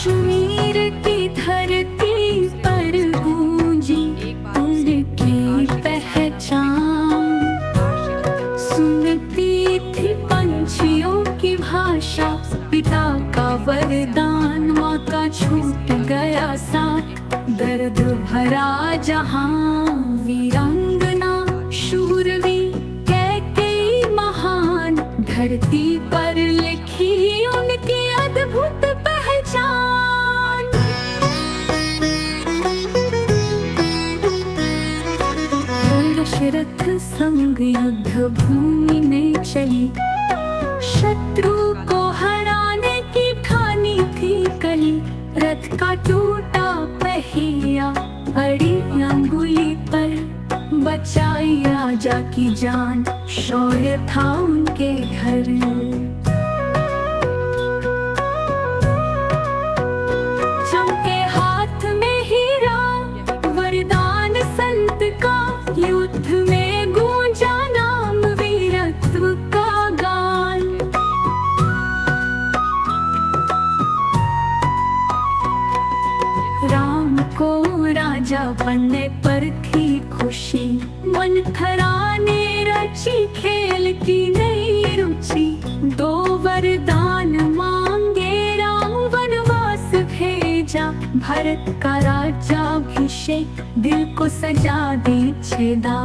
कश्मीर की धरती पर गूंजी उनकी पहचान। सुनती थी पंछियों की भाषा, पिता का वरदान, माँ का छूट गया साथ। दर्द भरा जहां, वीरांगना शूरवीर कैकेयी महान। धरती पर लिखी उनकी अद्भुत पहचान। दशरथ संग युद्ध भूमि में चली, शत्रु को हराने की ठानी थी कली। रथ का टूटा पहिया अड़ी अंगुली पर, बचाई राजा की जान, शौर्य था उनके घर। चमके हाथ में हीरा, वरदान संत का, युद्ध में गूंजा नाम, वीरत्व का गान। राम को राजा बनने पर थी खुशी, मंथरा ने रची खेल की नई रुचि। दो वरदान मांगे राम, वनवास भेजा, भरत का राज्याभिषेक, दिल को सजा दी छेदा।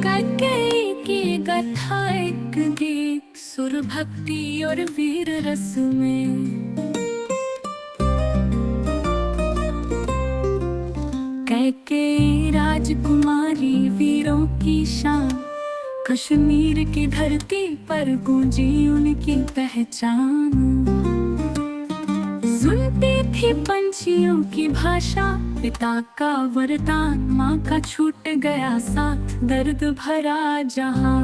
कैकेयी की गाथा एक गीत, सुर भक्ति और वीर रस में। कैकेयी राजकुमारी वीरों की शान, कश्मीर की धरती पर गूंजी उनकी पहचान। सुनती थी पंछियों की भाषा, पिता का वरदान, माँ का छूट गया साथ, दर्द भरा जहां।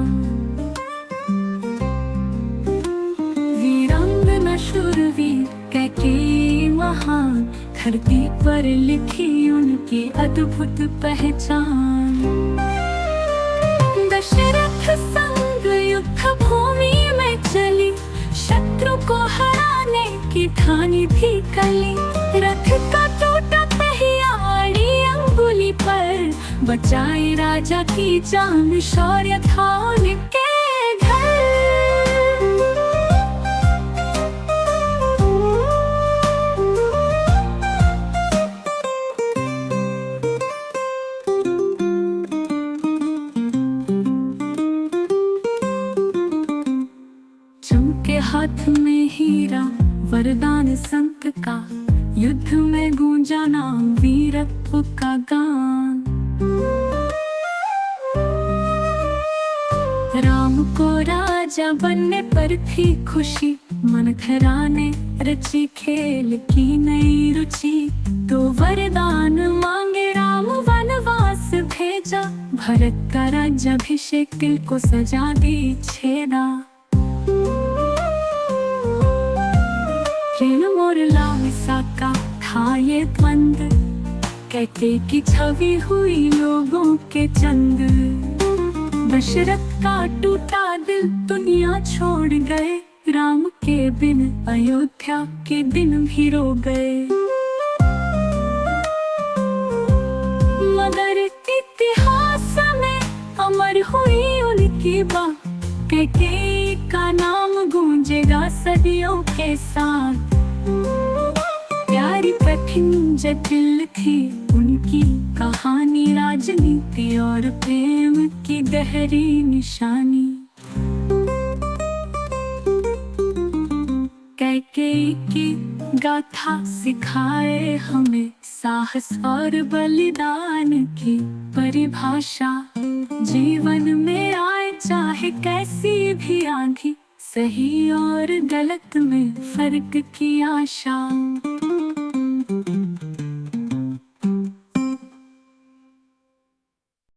वीरांगना शूरवीर कैकेयी महान, धरती पर लिखी उनकी अद्भुत पहचान। दशरथ संग युद्ध भूमि में चली, शत्रु को हराने की ठानी थी कली। रथ का टूटा पहिया अड़ी अंगुली पर, बचाए राजा की जान, शौर्य था उनके घर। चमके हाथ में हीरा, वरदान संत का, युद्ध में गूंजा नाम, वीरत्व का गान। राम को राजा बनने पर थी खुशी, मनथरा ने रची खेल की नई रुचि। तो वरदान मांगे राम वनवास भेजा, भरत का राज्याभिषेक दिल को सजा दी छेदा। प्रेम और लालसा का था ये द्वंद, कैकेयी की छवि हुई लोगों के चंद। दशरथ का टूटा दिल दुनिया छोड़ गए, राम के बिन अयोध्या के दिन भी रो गए। मगर इतिहास में अमर हुई उनकी बात, कैकेयी का नाम गूंजेगा सदियों के साथ। प्यारी कठिन जटिल थी उनकी कहानी, राजनीति और प्रेम की गहरी निशानी। कैकेयी की गाथा सिखाए हमें साहस और बलिदान की परिभाषा। जीवन में आए चाहे कैसी भी आंधी, सही और गलत में फर्क की आशा।